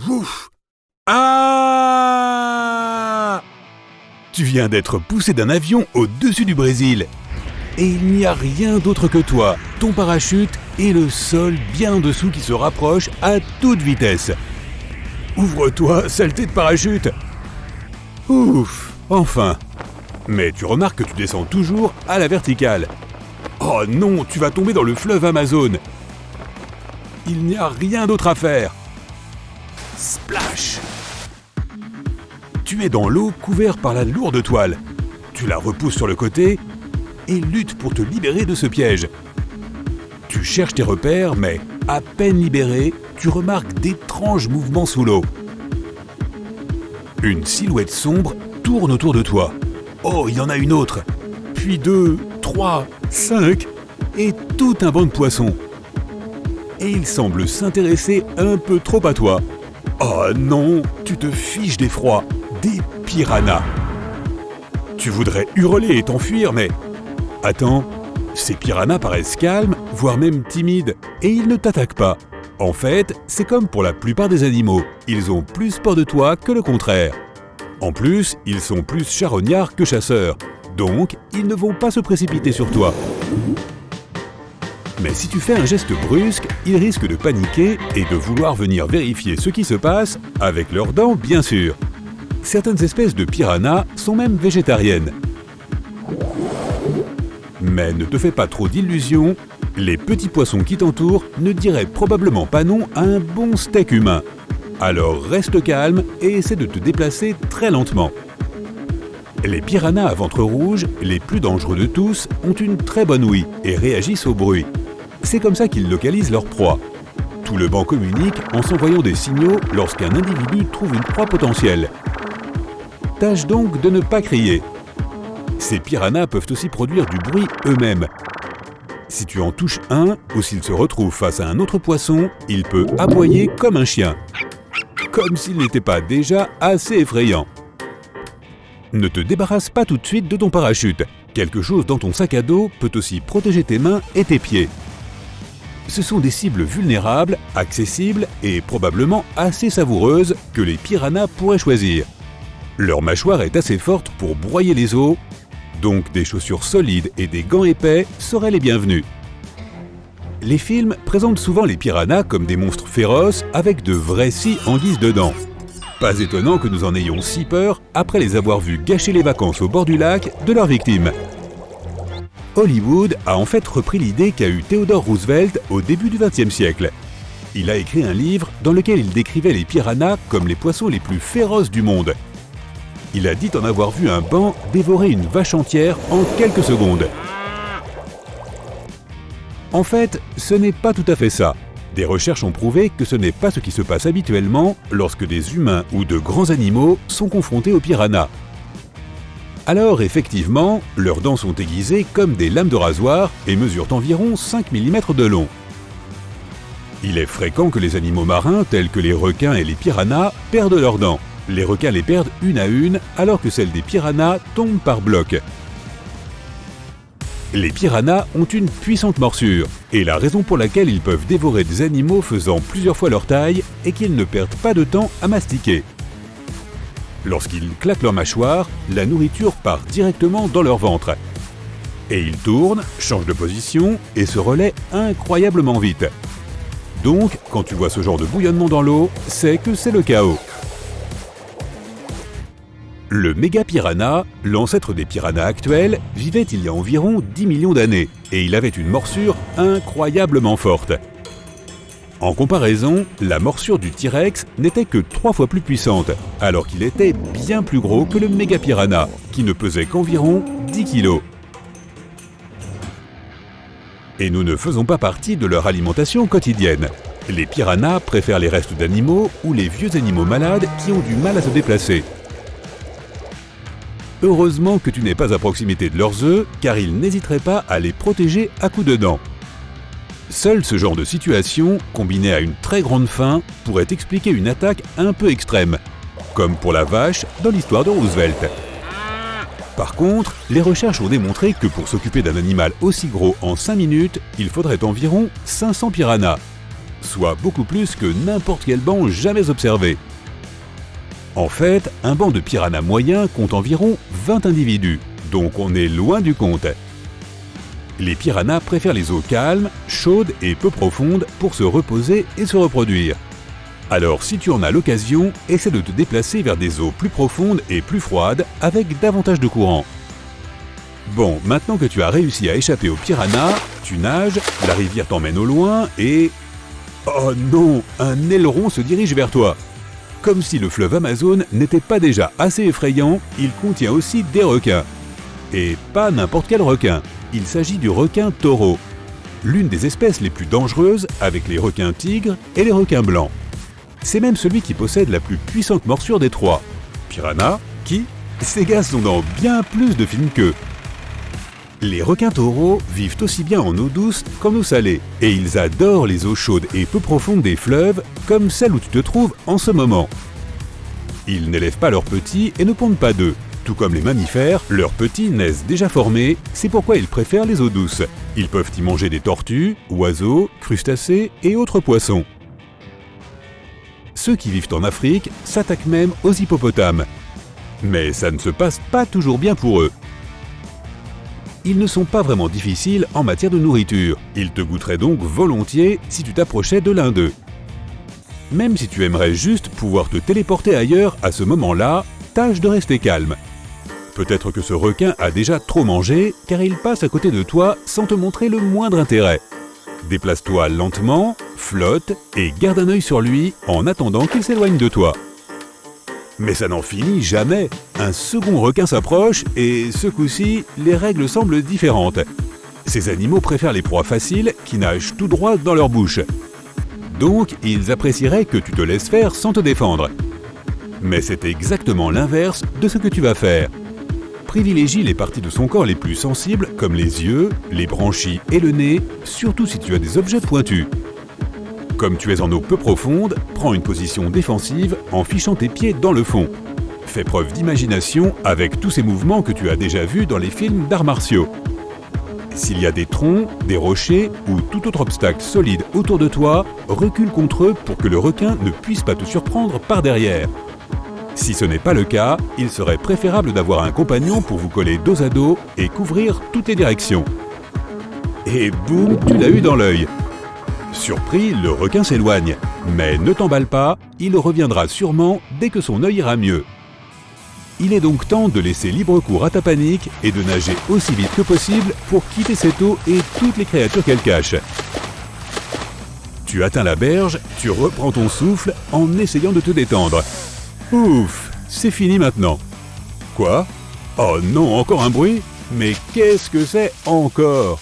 Ouf! Ah! Tu viens d'être poussé d'un avion au-dessus du Brésil. Et il n'y a rien d'autre que toi, ton parachute et le sol bien en dessous qui se rapproche à toute vitesse. Ouvre-toi, saleté de parachute! Ouf! Enfin! Mais tu remarques que tu descends toujours à la verticale. Oh non, tu vas tomber dans le fleuve Amazon. Il n'y a rien d'autre à faire. Splash! Tu es dans l'eau couvert par la lourde toile. Tu la repousses sur le côté et luttes pour te libérer de ce piège. Tu cherches tes repères, mais à peine libéré, tu remarques d'étranges mouvements sous l'eau. Une silhouette sombre tourne autour de toi. Oh, il y en a une autre. Puis 2, 3, 5 et tout un banc de poissons. Et il semble s'intéresser un peu trop à toi. Oh non, tu te fiches d'effroi. Des piranhas. Tu voudrais hurler et t'enfuir, mais... Attends, ces piranhas paraissent calmes, voire même timides, et ils ne t'attaquent pas. En fait, c'est comme pour la plupart des animaux, ils ont plus peur de toi que le contraire. En plus, ils sont plus charognards que chasseurs, donc ils ne vont pas se précipiter sur toi. Mais si tu fais un geste brusque, ils risquent de paniquer et de vouloir venir vérifier ce qui se passe, avec leurs dents bien sûr. Certaines espèces de piranhas sont même végétariennes. Mais ne te fais pas trop d'illusions, les petits poissons qui t'entourent ne diraient probablement pas non à un bon steak humain. Alors reste calme et essaie de te déplacer très lentement. Les piranhas à ventre rouge, les plus dangereux de tous, ont une très bonne ouïe et réagissent au bruit. C'est comme ça qu'ils localisent leur proie. Tout le banc communique en s'envoyant des signaux lorsqu'un individu trouve une proie potentielle. Tâche donc de ne pas crier. Ces piranhas peuvent aussi produire du bruit eux-mêmes. Si tu en touches un, ou s'il se retrouve face à un autre poisson, il peut aboyer comme un chien. Comme s'il n'était pas déjà assez effrayant. Ne te débarrasse pas tout de suite de ton parachute. Quelque chose dans ton sac à dos peut aussi protéger tes mains et tes pieds. Ce sont des cibles vulnérables, accessibles et probablement assez savoureuses que les piranhas pourraient choisir. Leur mâchoire est assez forte pour broyer les os, donc des chaussures solides et des gants épais seraient les bienvenus. Les films présentent souvent les piranhas comme des monstres féroces avec de vraies scies en guise de dents. Pas étonnant que nous en ayons si peur après les avoir vus gâcher les vacances au bord du lac de leurs victimes. Hollywood a en fait repris l'idée qu'a eue Theodore Roosevelt au début du XXe siècle. Il a écrit un livre dans lequel il décrivait les piranhas comme les poissons les plus féroces du monde. Il a dit en avoir vu un banc dévorer une vache entière en quelques secondes. En fait, ce n'est pas tout à fait ça. Des recherches ont prouvé que ce n'est pas ce qui se passe habituellement lorsque des humains ou de grands animaux sont confrontés aux piranhas. Alors effectivement, leurs dents sont aiguisées comme des lames de rasoir et mesurent environ 5 mm de long. Il est fréquent que les animaux marins tels que les requins et les piranhas perdent leurs dents. Les requins les perdent une à une, alors que celles des piranhas tombent par blocs. Les piranhas ont une puissante morsure, et la raison pour laquelle ils peuvent dévorer des animaux faisant plusieurs fois leur taille est qu'ils ne perdent pas de temps à mastiquer. Lorsqu'ils claquent leur mâchoire, la nourriture part directement dans leur ventre. Et ils tournent, changent de position et se relaient incroyablement vite. Donc, quand tu vois ce genre de bouillonnement dans l'eau, c'est que c'est le chaos. Le mégapiranha, l'ancêtre des piranhas actuels, vivait il y a environ 10 millions d'années et il avait une morsure incroyablement forte. En comparaison, la morsure du T-Rex n'était que 3 fois plus puissante, alors qu'il était bien plus gros que le mégapiranha, qui ne pesait qu'environ 10 kg. Et nous ne faisons pas partie de leur alimentation quotidienne. Les piranhas préfèrent les restes d'animaux ou les vieux animaux malades qui ont du mal à se déplacer. Heureusement que tu n'es pas à proximité de leurs œufs, car ils n'hésiteraient pas à les protéger à coups de dents. Seul ce genre de situation, combiné à une très grande faim, pourrait expliquer une attaque un peu extrême, comme pour la vache dans l'histoire de Roosevelt. Par contre, les recherches ont démontré que pour s'occuper d'un animal aussi gros en 5 minutes, il faudrait environ 500 piranhas, soit beaucoup plus que n'importe quel banc jamais observé. En fait, un banc de piranha moyen compte environ 20 individus, donc on est loin du compte. Les piranhas préfèrent les eaux calmes, chaudes et peu profondes pour se reposer et se reproduire. Alors si tu en as l'occasion, essaie de te déplacer vers des eaux plus profondes et plus froides avec davantage de courant. Bon, maintenant que tu as réussi à échapper aux piranhas, tu nages, la rivière t'emmène au loin et... Oh non, un aileron se dirige vers toi. Comme si le fleuve Amazon n'était pas déjà assez effrayant, il contient aussi des requins. Et pas n'importe quel requin, il s'agit du requin taureau, l'une des espèces les plus dangereuses avec les requins tigres et les requins blancs. C'est même celui qui possède la plus puissante morsure des trois. Piranha, qui? Ces gars sont dans bien plus de films qu'eux. Les requins taureaux vivent aussi bien en eau douce qu'en eau salée, et ils adorent les eaux chaudes et peu profondes des fleuves, comme celle où tu te trouves en ce moment. Ils n'élèvent pas leurs petits et ne pondent pas d'œufs. Tout comme les mammifères, leurs petits naissent déjà formés, c'est pourquoi ils préfèrent les eaux douces. Ils peuvent y manger des tortues, oiseaux, crustacés et autres poissons. Ceux qui vivent en Afrique s'attaquent même aux hippopotames. Mais ça ne se passe pas toujours bien pour eux. Ils ne sont pas vraiment difficiles en matière de nourriture. Ils te goûteraient donc volontiers si tu t'approchais de l'un d'eux. Même si tu aimerais juste pouvoir te téléporter ailleurs à ce moment-là, tâche de rester calme. Peut-être que ce requin a déjà trop mangé car il passe à côté de toi sans te montrer le moindre intérêt. Déplace-toi lentement, flotte et garde un œil sur lui en attendant qu'il s'éloigne de toi. Mais ça n'en finit jamais. Un second requin s'approche et, ce coup-ci, les règles semblent différentes. Ces animaux préfèrent les proies faciles qui nagent tout droit dans leur bouche. Donc, ils apprécieraient que tu te laisses faire sans te défendre. Mais c'est exactement l'inverse de ce que tu vas faire. Privilégie les parties de son corps les plus sensibles, comme les yeux, les branchies et le nez, surtout si tu as des objets pointus. Comme tu es en eau peu profonde, prends une position défensive en fichant tes pieds dans le fond. Fais preuve d'imagination avec tous ces mouvements que tu as déjà vus dans les films d'arts martiaux. S'il y a des troncs, des rochers ou tout autre obstacle solide autour de toi, recule contre eux pour que le requin ne puisse pas te surprendre par derrière. Si ce n'est pas le cas, il serait préférable d'avoir un compagnon pour vous coller dos à dos et couvrir toutes les directions. Et boum, tu l'as eu dans l'œil. Surpris, le requin s'éloigne. Mais ne t'emballe pas, il reviendra sûrement dès que son œil ira mieux. Il est donc temps de laisser libre cours à ta panique et de nager aussi vite que possible pour quitter cette eau et toutes les créatures qu'elle cache. Tu atteins la berge, tu reprends ton souffle en essayant de te détendre. Ouf, c'est fini maintenant. Quoi? Oh non, encore un bruit? Mais qu'est-ce que c'est encore?